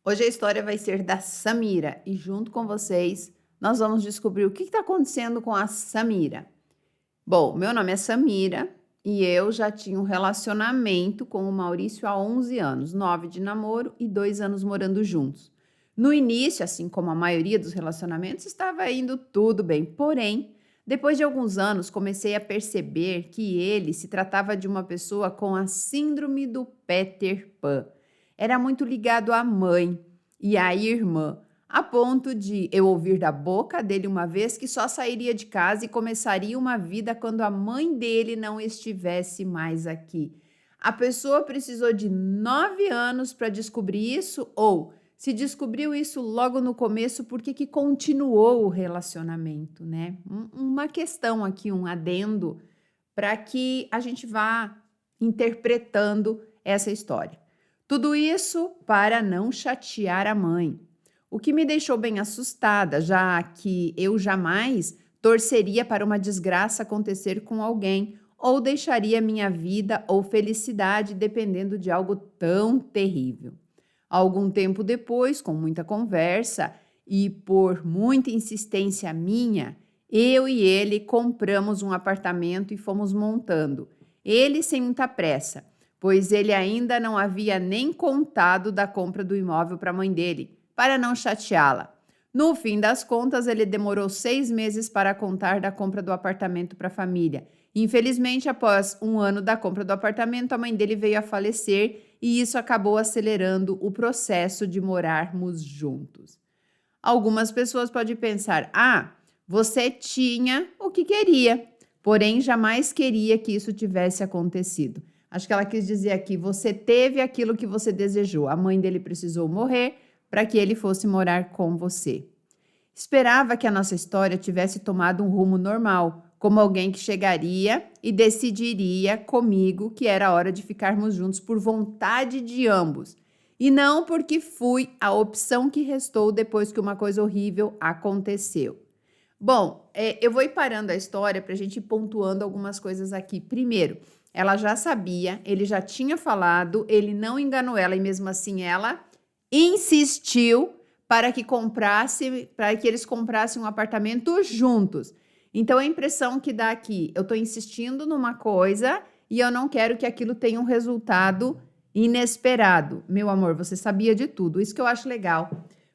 Hoje a história vai ser da Samira e junto com vocês nós vamos descobrir o que está acontecendo com a Samira. Bom, meu nome é Samira e eu já tinha um relacionamento com o Maurício há 11 anos, 9 de namoro e 2 anos morando juntos. No início, assim como a maioria dos relacionamentos, estava indo tudo bem, porém, depois de alguns anos, comecei a perceber que ele se tratava de uma pessoa com a síndrome do Peter Pan. Era muito ligado à mãe e à irmã, a ponto de eu ouvir da boca dele uma vez que só sairia de casa e começaria uma vida quando a mãe dele não estivesse mais aqui. A pessoa precisou de 9 anos para descobrir isso, ou se descobriu isso logo no começo, por que que continuou o relacionamento, né? Uma questão aqui, um adendo, para que a gente vá interpretando essa história. Tudo isso para não chatear a mãe, o que me deixou bem assustada, já que eu jamais torceria para uma desgraça acontecer com alguém ou deixaria minha vida ou felicidade dependendo de algo tão terrível. Algum tempo depois, com muita conversa e por muita insistência minha, eu e ele compramos um apartamento e fomos montando. Ele sem muita pressa, pois ele ainda não havia nem contado da compra do imóvel para a mãe dele, para não chateá-la. No fim das contas, ele demorou 6 meses para contar da compra do apartamento para a família. Infelizmente, após um ano da compra do apartamento, a mãe dele veio a falecer e isso acabou acelerando o processo de morarmos juntos. Algumas pessoas podem pensar: ah, você tinha o que queria, porém jamais queria que isso tivesse acontecido. Acho que ela quis dizer aqui: você teve aquilo que você desejou. A mãe dele precisou morrer para que ele fosse morar com você. Esperava que a nossa história tivesse tomado um rumo normal, como alguém que chegaria e decidiria comigo que era hora de ficarmos juntos por vontade de ambos, e não porque fui a opção que restou depois que uma coisa horrível aconteceu. Bom, eu vou ir parando a história para a gente ir pontuando algumas coisas aqui. Primeiro, ela já sabia, ele já tinha falado, ele não enganou ela e mesmo assim ela insistiu para que eles comprassem um apartamento juntos. Então a impressão que dá aqui, eu estou insistindo numa coisa e eu não quero que aquilo tenha um resultado inesperado. Meu amor, você sabia de tudo. Isso que eu acho legal.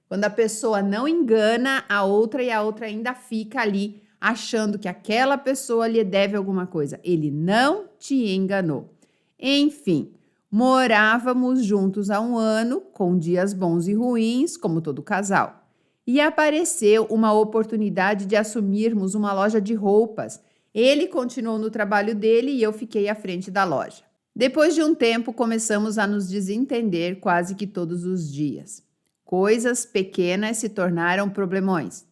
Quando a pessoa não engana a outra e a outra ainda fica ali achando que aquela pessoa lhe deve alguma coisa. Ele não te enganou. Enfim, morávamos juntos há um ano, com dias bons e ruins, como todo casal. E apareceu uma oportunidade de assumirmos uma loja de roupas. Ele continuou no trabalho dele e eu fiquei à frente da loja. Depois de um tempo, começamos a nos desentender quase que todos os dias. Coisas pequenas se tornaram problemões.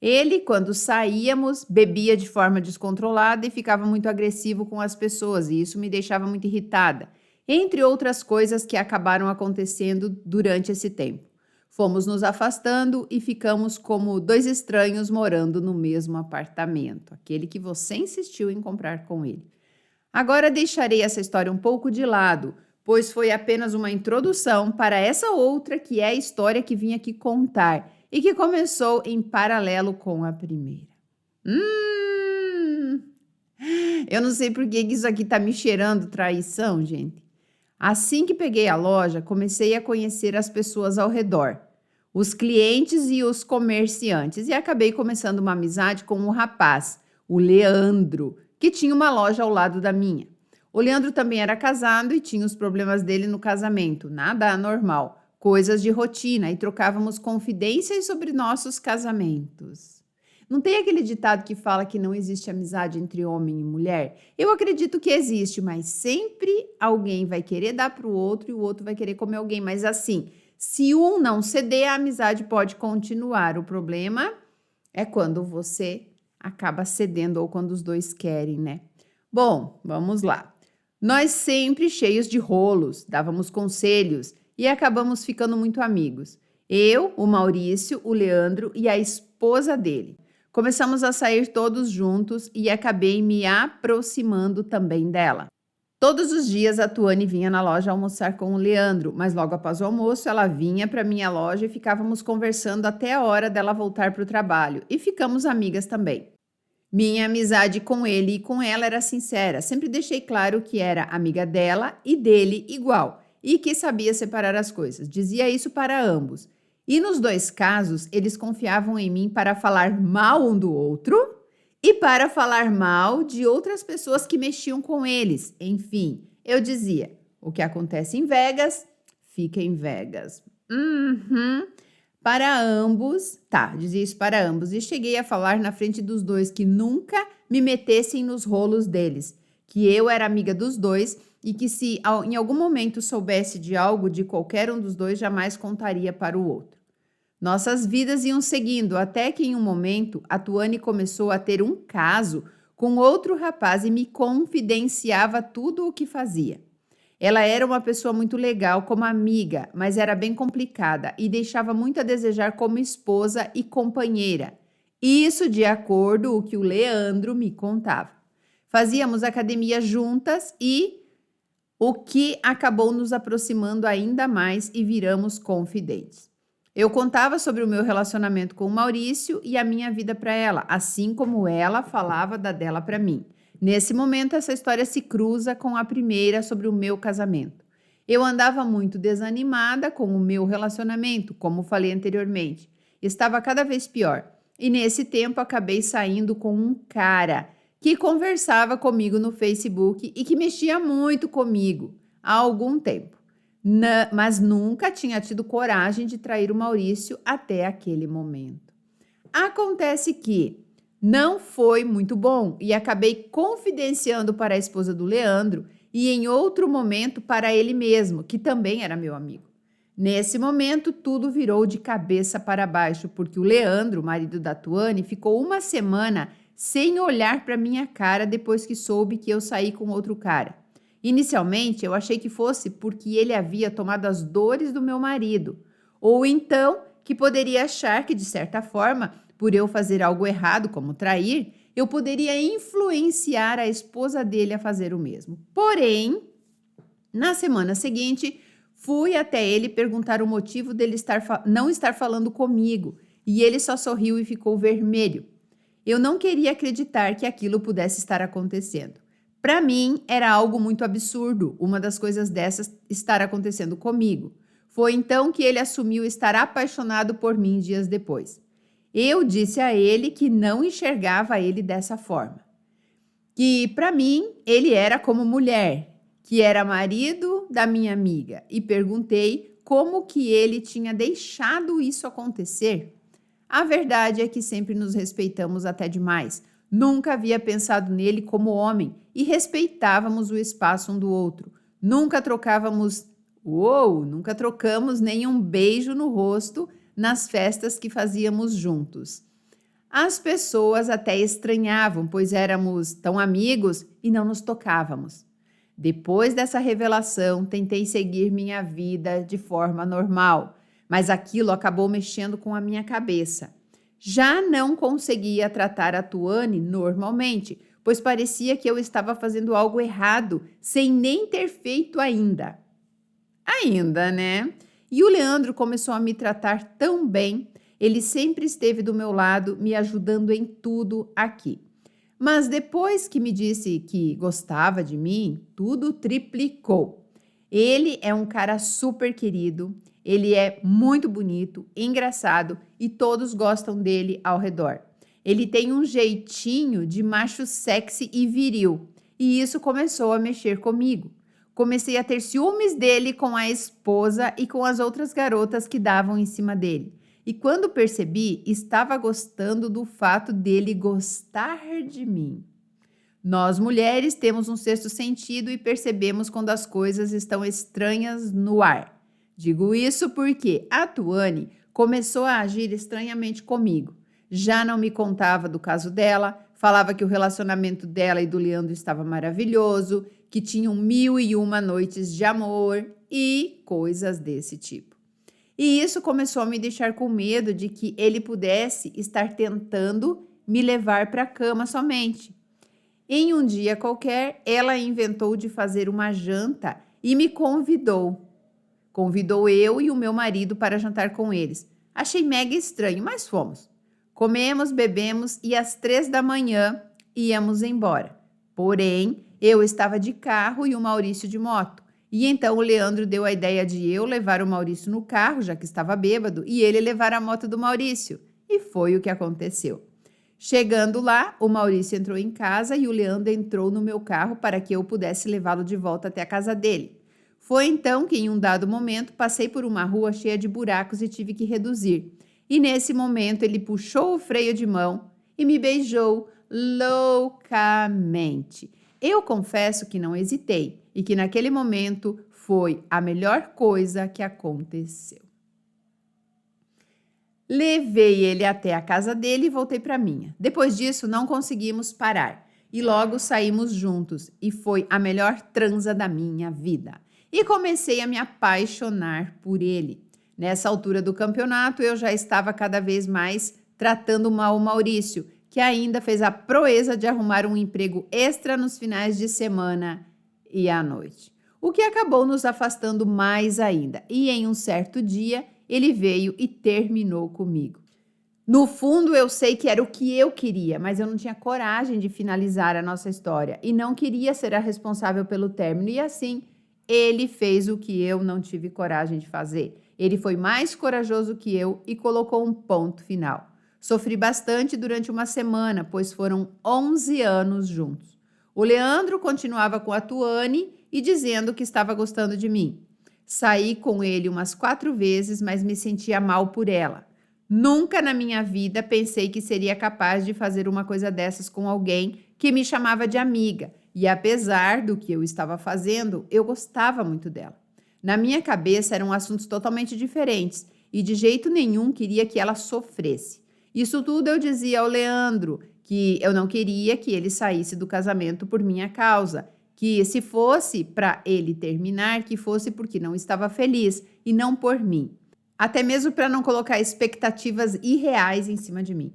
Ele, quando saíamos, bebia de forma descontrolada e ficava muito agressivo com as pessoas, e isso me deixava muito irritada, entre outras coisas que acabaram acontecendo durante esse tempo. Fomos nos afastando e ficamos como dois estranhos morando no mesmo apartamento, aquele que você insistiu em comprar com ele. Agora deixarei essa história um pouco de lado, pois foi apenas uma introdução para essa outra que é a história que vim aqui contar e que começou em paralelo com a primeira. Hum, eu não sei por que isso aqui tá me cheirando traição, gente. Assim que peguei a loja, comecei a conhecer as pessoas ao redor, os clientes e os comerciantes, e acabei começando uma amizade com um rapaz, o Leandro, que tinha uma loja ao lado da minha. O Leandro também era casado e tinha os problemas dele no casamento, nada anormal, coisas de rotina, e trocávamos confidências sobre nossos casamentos. Não tem aquele ditado que fala que não existe amizade entre homem e mulher? Eu acredito que existe, mas sempre alguém vai querer dar para o outro e o outro vai querer comer alguém. Mas assim, se um não ceder, a amizade pode continuar. O problema é quando você acaba cedendo ou quando os dois querem, né? Bom, vamos lá. Nós sempre cheios de rolos, dávamos conselhos e acabamos ficando muito amigos. Eu, o Maurício, o Leandro e a esposa dele. Começamos a sair todos juntos e acabei me aproximando também dela. Todos os dias a Tuane vinha na loja almoçar com o Leandro, mas logo após o almoço ela vinha para minha loja e ficávamos conversando até a hora dela voltar para o trabalho e ficamos amigas também. Minha amizade com ele e com ela era sincera, sempre deixei claro que era amiga dela e dele igual e que sabia separar as coisas, dizia isso para ambos. E nos dois casos, eles confiavam em mim para falar mal um do outro e para falar mal de outras pessoas que mexiam com eles. Enfim, eu dizia: o que acontece em Vegas, fica em Vegas. Para ambos, dizia isso para ambos, e cheguei a falar na frente dos dois que nunca me metessem nos rolos deles, que eu era amiga dos dois e que se em algum momento soubesse de algo de qualquer um dos dois, jamais contaria para o outro. Nossas vidas iam seguindo, até que em um momento a Tuane começou a ter um caso com outro rapaz e me confidenciava tudo o que fazia. Ela era uma pessoa muito legal como amiga, mas era bem complicada e deixava muito a desejar como esposa e companheira. Isso de acordo com o que o Leandro me contava. Fazíamos academia juntas e o que acabou nos aproximando ainda mais e viramos confidentes. Eu contava sobre o meu relacionamento com o Maurício e a minha vida para ela, assim como ela falava da dela para mim. Nesse momento, essa história se cruza com a primeira sobre o meu casamento. Eu andava muito desanimada com o meu relacionamento, como falei anteriormente. Estava cada vez pior. E nesse tempo, acabei saindo com um cara que conversava comigo no Facebook e que mexia muito comigo há algum tempo. Mas nunca tinha tido coragem de trair o Maurício até aquele momento. Acontece que não foi muito bom e acabei confidenciando para a esposa do Leandro e em outro momento para ele mesmo, que também era meu amigo. Nesse momento, tudo virou de cabeça para baixo, porque o Leandro, marido da Tuane, ficou uma semana sem olhar para minha cara depois que soube que eu saí com outro cara. Inicialmente, eu achei que fosse porque ele havia tomado as dores do meu marido, ou então que poderia achar que, de certa forma, por eu fazer algo errado, como trair, eu poderia influenciar a esposa dele a fazer o mesmo. Porém, na semana seguinte, fui até ele perguntar o motivo dele não estar falando comigo, e ele só sorriu e ficou vermelho. Eu não queria acreditar que aquilo pudesse estar acontecendo. Para mim, era algo muito absurdo, uma das coisas dessas estar acontecendo comigo. Foi então que ele assumiu estar apaixonado por mim dias depois. Eu disse a ele que não enxergava ele dessa forma. Que, para mim, ele era como mulher, que era marido da minha amiga. E perguntei como que ele tinha deixado isso acontecer. A verdade é que sempre nos respeitamos até demais. Nunca havia pensado nele como homem e respeitávamos o espaço um do outro. Nunca trocamos nenhum beijo no rosto nas festas que fazíamos juntos. As pessoas até estranhavam, pois éramos tão amigos e não nos tocávamos. Depois dessa revelação, tentei seguir minha vida de forma normal, mas aquilo acabou mexendo com a minha cabeça. Já não conseguia tratar a Tuane normalmente, pois parecia que eu estava fazendo algo errado, sem nem ter feito ainda. Ainda, né? E o Leandro começou a me tratar tão bem. Ele sempre esteve do meu lado, me ajudando em tudo aqui. Mas depois que me disse que gostava de mim, tudo triplicou. Ele é um cara super querido, ele é muito bonito, engraçado e todos gostam dele ao redor. Ele tem um jeitinho de macho sexy e viril, e isso começou a mexer comigo. Comecei a ter ciúmes dele com a esposa e com as outras garotas que davam em cima dele. E quando percebi, estava gostando do fato dele gostar de mim. Nós mulheres temos um sexto sentido e percebemos quando as coisas estão estranhas no ar. Digo isso porque a Tuane começou a agir estranhamente comigo. Já não me contava do caso dela, falava que o relacionamento dela e do Leandro estava maravilhoso, que tinham 1001 noites de amor e coisas desse tipo. E isso começou a me deixar com medo de que ele pudesse estar tentando me levar para a cama somente. Em um dia qualquer, ela inventou de fazer uma janta e me convidou. Convidou eu e o meu marido para jantar com eles. Achei mega estranho, mas fomos. Comemos, bebemos e às 3 da manhã íamos embora. Porém, eu estava de carro e o Maurício de moto. E então o Leandro deu a ideia de eu levar o Maurício no carro, já que estava bêbado, e ele levar a moto do Maurício. E foi o que aconteceu. Chegando lá, o Maurício entrou em casa e o Leandro entrou no meu carro para que eu pudesse levá-lo de volta até a casa dele. Foi então que, em um dado momento, passei por uma rua cheia de buracos e tive que reduzir. E nesse momento ele puxou o freio de mão e me beijou loucamente. Eu confesso que não hesitei e que naquele momento foi a melhor coisa que aconteceu. Levei ele até a casa dele e voltei para a minha. Depois disso, não conseguimos parar e logo saímos juntos e foi a melhor transa da minha vida. E comecei a me apaixonar por ele. Nessa altura do campeonato, eu já estava cada vez mais tratando mal o Maurício, que ainda fez a proeza de arrumar um emprego extra nos finais de semana e à noite. O que acabou nos afastando mais ainda. E em um certo dia, ele veio e terminou comigo. No fundo, eu sei que era o que eu queria, mas eu não tinha coragem de finalizar a nossa história e não queria ser a responsável pelo término. E assim, ele fez o que eu não tive coragem de fazer. Ele foi mais corajoso que eu e colocou um ponto final. Sofri bastante durante uma semana, pois foram 11 anos juntos. O Leandro continuava com a Tuane e dizendo que estava gostando de mim. Saí com ele umas 4 vezes, mas me sentia mal por ela. Nunca na minha vida pensei que seria capaz de fazer uma coisa dessas com alguém que me chamava de amiga. E apesar do que eu estava fazendo, eu gostava muito dela. Na minha cabeça eram assuntos totalmente diferentes e de jeito nenhum queria que ela sofresse. Isso tudo eu dizia ao Leandro, que eu não queria que ele saísse do casamento por minha causa, que se fosse para ele terminar, que fosse porque não estava feliz e não por mim. Até mesmo para não colocar expectativas irreais em cima de mim.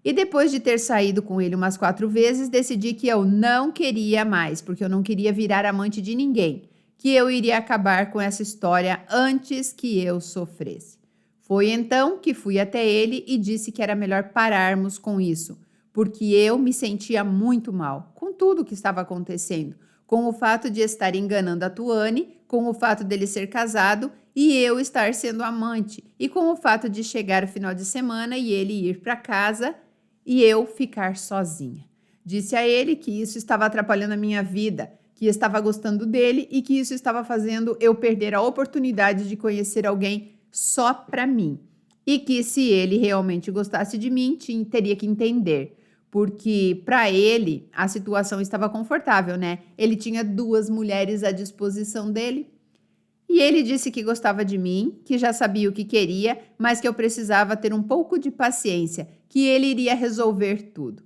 E depois de ter saído com ele umas 4 vezes, decidi que eu não queria mais, porque eu não queria virar amante de ninguém, que eu iria acabar com essa história antes que eu sofresse. Foi então que fui até ele e disse que era melhor pararmos com isso, porque eu me sentia muito mal com tudo que estava acontecendo, com o fato de estar enganando a Tuane, com o fato dele ser casado e eu estar sendo amante, e com o fato de chegar o final de semana e ele ir para casa e eu ficar sozinha. Disse a ele que isso estava atrapalhando a minha vida, que estava gostando dele e que isso estava fazendo eu perder a oportunidade de conhecer alguém só para mim. E que se ele realmente gostasse de mim, teria que entender. Porque para ele a situação estava confortável, né? Ele tinha 2 mulheres à disposição dele. E ele disse que gostava de mim, que já sabia o que queria, mas que eu precisava ter um pouco de paciência, que ele iria resolver tudo.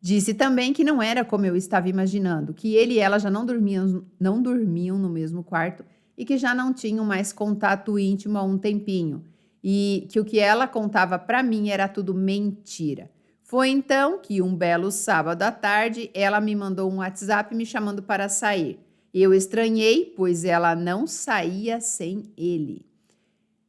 Disse também que não era como eu estava imaginando, que ele e ela já não dormiam no mesmo quarto e que já não tinham mais contato íntimo há um tempinho. E que o que ela contava para mim era tudo mentira. Foi então que, um belo sábado à tarde, ela me mandou um WhatsApp me chamando para sair. Eu estranhei, pois ela não saía sem ele.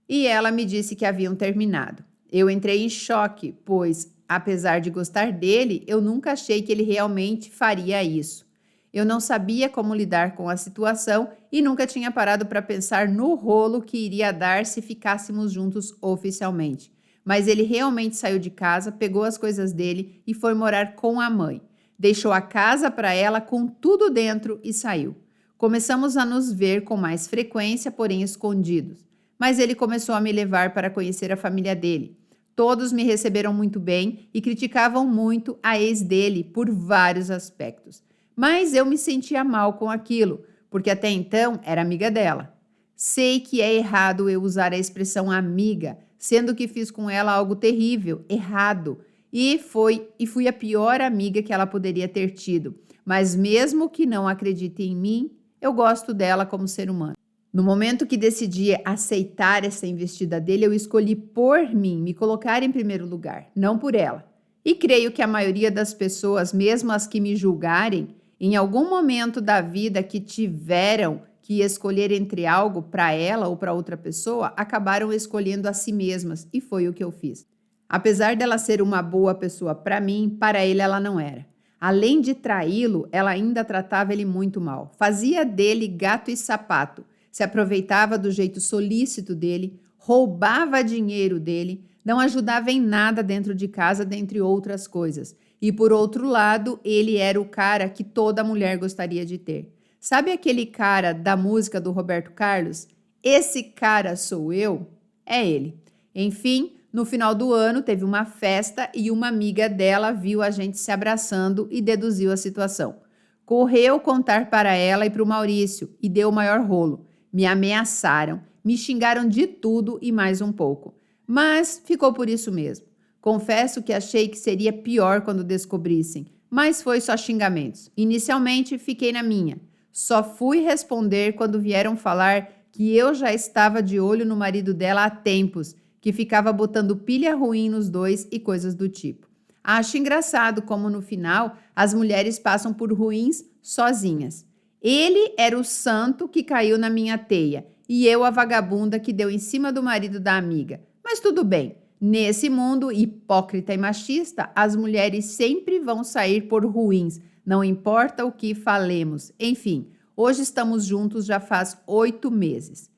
E ela me disse que haviam terminado. Eu entrei em choque, pois, apesar de gostar dele, eu nunca achei que ele realmente faria isso. Eu não sabia como lidar com a situação e nunca tinha parado para pensar no rolo que iria dar se ficássemos juntos oficialmente. Mas ele realmente saiu de casa, pegou as coisas dele e foi morar com a mãe. Deixou a casa para ela com tudo dentro e saiu. Começamos a nos ver com mais frequência, porém escondidos. Mas ele começou a me levar para conhecer a família dele. Todos me receberam muito bem e criticavam muito a ex dele por vários aspectos. Mas eu me sentia mal com aquilo, porque até então era amiga dela. Sei que é errado eu usar a expressão amiga, sendo que fiz com ela algo terrível, errado. E fui a pior amiga que ela poderia ter tido. Mas mesmo que não acredite em mim, eu gosto dela como ser humano. No momento que decidi aceitar essa investida dele, eu escolhi por mim, me colocar em primeiro lugar, não por ela. E creio que a maioria das pessoas, mesmo as que me julgarem, em algum momento da vida que tiveram que escolher entre algo para ela ou para outra pessoa, acabaram escolhendo a si mesmas, e foi o que eu fiz. Apesar dela ser uma boa pessoa para mim, para ele ela não era. Além de traí-lo, ela ainda tratava ele muito mal. Fazia dele gato e sapato, se aproveitava do jeito solícito dele, roubava dinheiro dele, não ajudava em nada dentro de casa, dentre outras coisas. E por outro lado, ele era o cara que toda mulher gostaria de ter. Sabe aquele cara da música do Roberto Carlos? Esse cara sou eu? É ele. Enfim, no final do ano teve uma festa e uma amiga dela viu a gente se abraçando e deduziu a situação. Correu contar para ela e para o Maurício e deu o maior rolo. Me ameaçaram, me xingaram de tudo e mais um pouco. Mas ficou por isso mesmo. Confesso que achei que seria pior quando descobrissem, mas foi só xingamentos. Inicialmente fiquei na minha. Só fui responder quando vieram falar que eu já estava de olho no marido dela há tempos, que ficava botando pilha ruim nos dois e coisas do tipo. Acho engraçado como no final as mulheres passam por ruins sozinhas. Ele era o santo que caiu na minha teia e eu a vagabunda que deu em cima do marido da amiga. Mas tudo bem, nesse mundo hipócrita e machista, as mulheres sempre vão sair por ruins, não importa o que falemos. Enfim, hoje estamos juntos já faz 8 meses.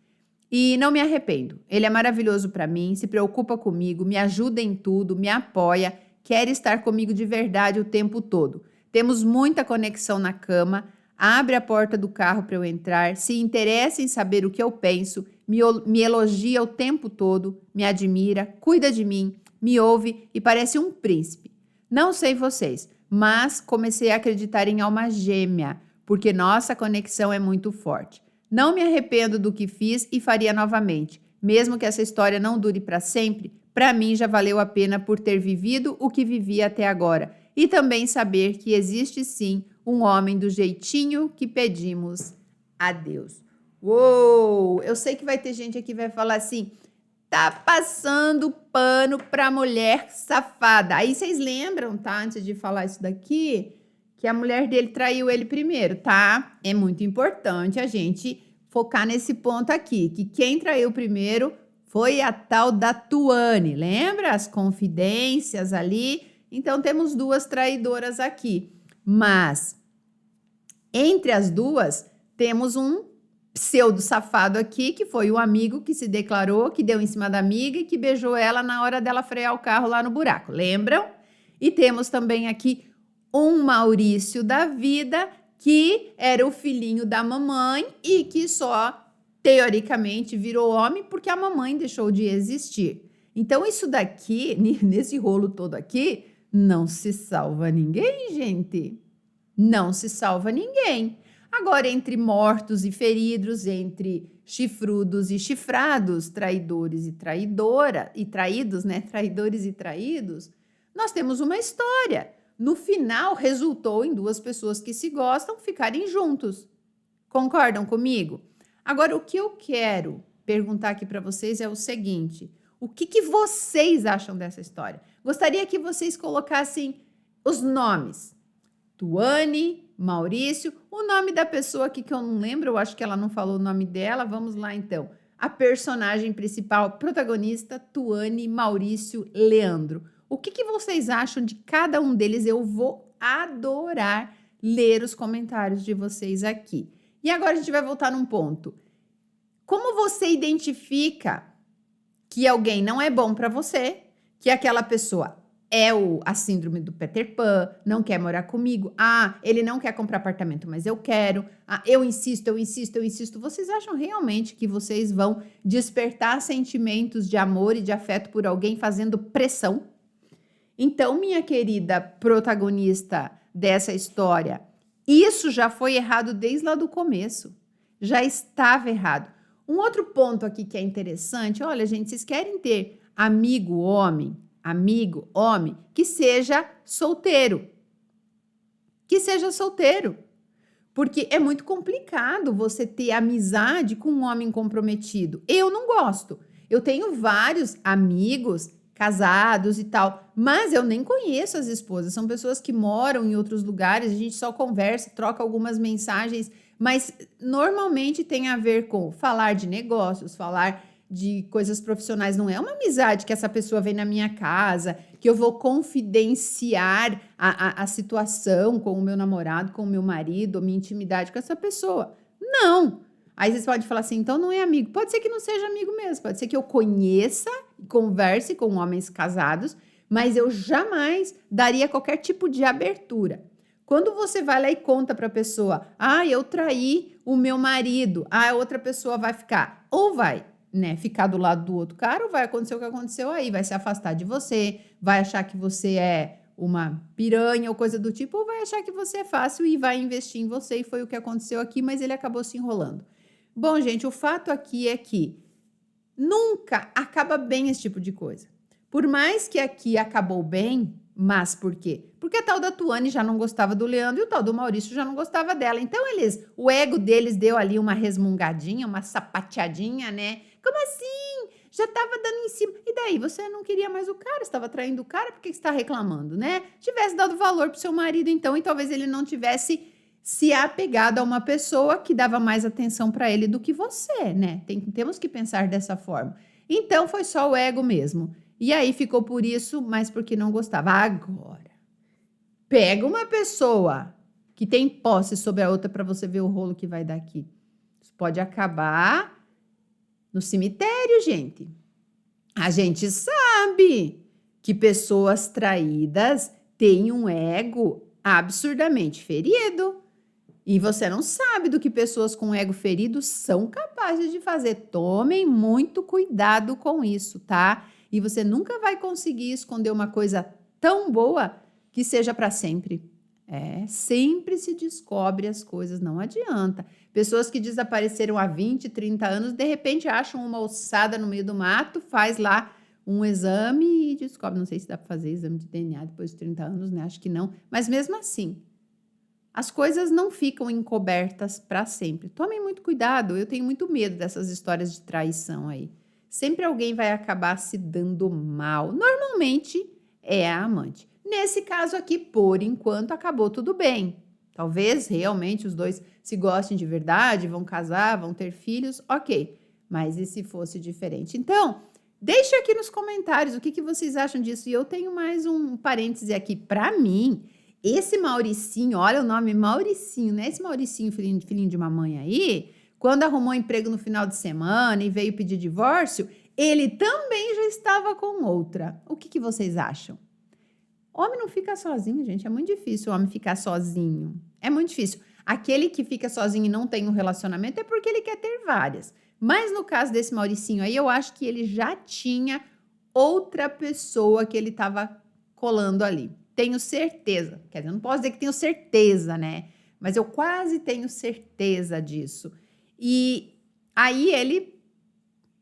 E não me arrependo. Ele é maravilhoso para mim, se preocupa comigo, me ajuda em tudo, me apoia, quer estar comigo de verdade o tempo todo. Temos muita conexão na cama, abre a porta do carro para eu entrar, se interessa em saber o que eu penso, me elogia o tempo todo, me admira, cuida de mim, me ouve e parece um príncipe. Não sei vocês, mas comecei a acreditar em alma gêmea, porque nossa conexão é muito forte. Não me arrependo do que fiz e faria novamente. Mesmo que essa história não dure para sempre, para mim já valeu a pena por ter vivido o que vivi até agora. E também saber que existe sim um homem do jeitinho que pedimos a Deus. Uou! Eu sei que vai ter gente aqui que vai falar assim, tá passando pano pra mulher safada. Aí vocês lembram, tá? Antes de falar isso daqui, que a mulher dele traiu ele primeiro, tá? É muito importante a gente focar nesse ponto aqui, que quem traiu primeiro foi a tal da Tuane, lembra? As confidências ali. Então, temos 2 traidoras aqui. Mas, entre as duas, temos um pseudo safado aqui, que foi o amigo que se declarou, que deu em cima da amiga e que beijou ela na hora dela frear o carro lá no buraco, lembram? E temos também aqui um Maurício da vida, que era o filhinho da mamãe e que só, teoricamente, virou homem porque a mamãe deixou de existir. Então, isso daqui, nesse rolo todo aqui, não se salva ninguém, gente. Não se salva ninguém. Agora, entre mortos e feridos, entre chifrudos e chifrados, traidores e traidora, e traídos, né? Traidores e traídos, nós temos uma história. No final, resultou em 2 pessoas que se gostam ficarem juntos. Concordam comigo? Agora, o que eu quero perguntar aqui para vocês é o seguinte: o que vocês acham dessa história? Gostaria que vocês colocassem os nomes. Tuane, Maurício, o nome da pessoa aqui que eu não lembro, eu acho que ela não falou o nome dela. Vamos lá, então. A personagem principal, protagonista, Tuane, Maurício, Leandro. O que vocês acham de cada um deles? Eu vou adorar ler os comentários de vocês aqui. E agora a gente vai voltar num ponto. Como você identifica que alguém não é bom para você, que aquela pessoa é a síndrome do Peter Pan, não quer morar comigo, ele não quer comprar apartamento, mas eu quero, eu insisto, eu insisto, eu insisto. Vocês acham realmente que vocês vão despertar sentimentos de amor e de afeto por alguém fazendo pressão? Então, minha querida protagonista dessa história, isso já foi errado desde lá do começo. Já estava errado. Um outro ponto aqui que é interessante, olha, gente, vocês querem ter amigo homem, que seja solteiro. Que seja solteiro. Porque é muito complicado você ter amizade com um homem comprometido. Eu não gosto. Eu tenho vários amigos casados e tal, mas eu nem conheço as esposas, são pessoas que moram em outros lugares, a gente só conversa, troca algumas mensagens, mas normalmente tem a ver com falar de negócios, falar de coisas profissionais, não é uma amizade que essa pessoa vem na minha casa, que eu vou confidenciar a situação com o meu namorado, com o meu marido, a minha intimidade com essa pessoa. Não! Aí vocês podem falar assim, então não é amigo. Pode ser que não seja amigo mesmo, pode ser que eu conheça, converse com homens casados, mas eu jamais daria qualquer tipo de abertura. Quando você vai lá e conta para a pessoa, eu traí o meu marido, a outra pessoa vai ficar, ou vai, né, ficar do lado do outro cara, ou vai acontecer o que aconteceu aí, vai se afastar de você, vai achar que você é uma piranha ou coisa do tipo, ou vai achar que você é fácil e vai investir em você, e foi o que aconteceu aqui, mas ele acabou se enrolando. Bom, gente, o fato aqui é que nunca acaba bem esse tipo de coisa. Por mais que aqui acabou bem, mas por quê? Porque a tal da Tuane já não gostava do Leandro e o tal do Maurício já não gostava dela. Então, o ego deles deu ali uma resmungadinha, uma sapateadinha, né? Como assim? Já estava dando em cima. E daí? Você não queria mais o cara, estava traindo o cara, por que você está reclamando, né? Tivesse dado valor pro seu marido, então, e talvez ele não tivesse se apegado a uma pessoa que dava mais atenção para ele do que você, né? Temos que pensar dessa forma. Então, foi só o ego mesmo. E aí ficou por isso, mas porque não gostava. Agora, pega uma pessoa que tem posse sobre a outra para você ver o rolo que vai dar aqui. Isso pode acabar no cemitério, gente. A gente sabe que pessoas traídas têm um ego absurdamente ferido. E você não sabe do que pessoas com ego ferido são capazes de fazer. Tomem muito cuidado com isso, tá? E você nunca vai conseguir esconder uma coisa tão boa que seja para sempre. Sempre se descobre as coisas, não adianta. Pessoas que desapareceram há 20, 30 anos, de repente acham uma ossada no meio do mato, faz lá um exame e descobre. Não sei se dá para fazer exame de DNA depois de 30 anos, né? Acho que não. Mas mesmo assim, as coisas não ficam encobertas para sempre. Tomem muito cuidado, eu tenho muito medo dessas histórias de traição aí. Sempre alguém vai acabar se dando mal. Normalmente é a amante. Nesse caso aqui, por enquanto, acabou tudo bem. Talvez realmente os dois se gostem de verdade, vão casar, vão ter filhos, ok. Mas e se fosse diferente? Então, deixe aqui nos comentários o que vocês acham disso. E eu tenho mais um parêntese aqui. Para mim, esse Mauricinho, olha o nome, Mauricinho, né? Esse Mauricinho, filhinho de mamãe aí, quando arrumou emprego no final de semana e veio pedir divórcio, ele também já estava com outra. O que vocês acham? Homem não fica sozinho, gente. É muito difícil o homem ficar sozinho. É muito difícil. Aquele que fica sozinho e não tem um relacionamento é porque ele quer ter várias. Mas no caso desse Mauricinho aí, eu acho que ele já tinha outra pessoa que ele estava colando ali. Tenho certeza. Quer dizer, eu não posso dizer que tenho certeza, né? Mas eu quase tenho certeza disso. E aí ele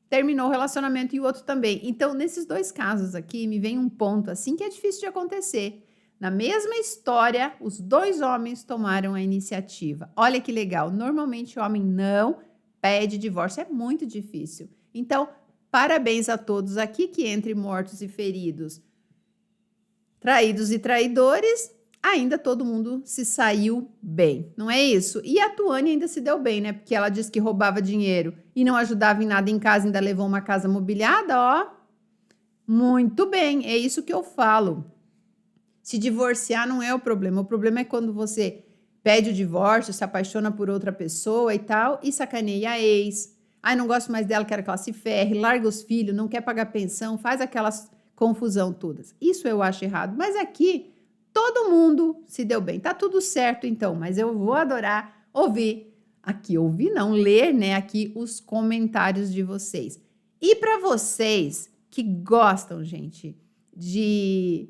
terminou o relacionamento e o outro também. Então, nesses dois casos aqui, me vem um ponto assim que é difícil de acontecer. Na mesma história, os dois homens tomaram a iniciativa. Olha que legal. Normalmente o homem não pede divórcio. É muito difícil. Então, parabéns a todos aqui que entre mortos e feridos, traídos e traidores, ainda todo mundo se saiu bem, não é isso? E a Tuane ainda se deu bem, né? Porque ela disse que roubava dinheiro e não ajudava em nada em casa, ainda levou uma casa mobiliada, ó. Muito bem, é isso que eu falo. Se divorciar não é o problema é quando você pede o divórcio, se apaixona por outra pessoa e tal, e sacaneia a ex. Ai, não gosto mais dela, quero que ela se ferre, larga os filhos, não quer pagar pensão, faz aquelas confusão todas. Isso eu acho errado. Mas aqui, todo mundo se deu bem. Tá tudo certo, então. Mas eu vou adorar ouvir. Aqui, ouvir não, ler, né? Aqui os comentários de vocês. E para vocês que gostam, gente, de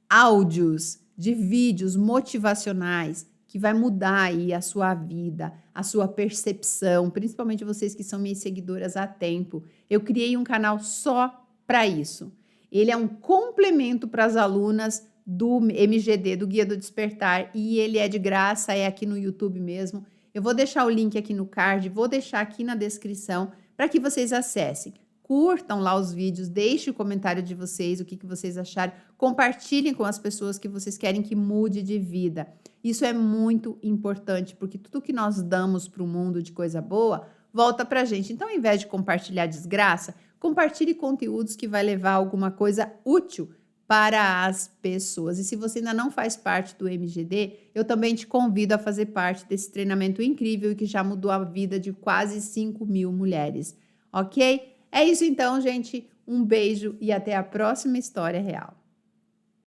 áudios, de vídeos motivacionais, que vai mudar aí a sua vida, a sua percepção, principalmente vocês que são minhas seguidoras há tempo. Eu criei um canal só para isso. Ele é um complemento para as alunas do MGD, do Guia do Despertar, e ele é de graça, é aqui no YouTube mesmo. Eu vou deixar o link aqui no card, vou deixar aqui na descrição para que vocês acessem. curtam lá os vídeos, deixem o comentário de vocês, o que vocês acharam, compartilhem com as pessoas que vocês querem que mude de vida. Isso é muito importante, porque tudo que nós damos para o mundo de coisa boa, volta para a gente. Então, ao invés de compartilhar desgraça, compartilhe conteúdos que vai levar alguma coisa útil para as pessoas. E se você ainda não faz parte do MGD, eu também te convido a fazer parte desse treinamento incrível e que já mudou a vida de quase 5.000 mulheres, ok? É isso então, gente. Um beijo e até a próxima história real.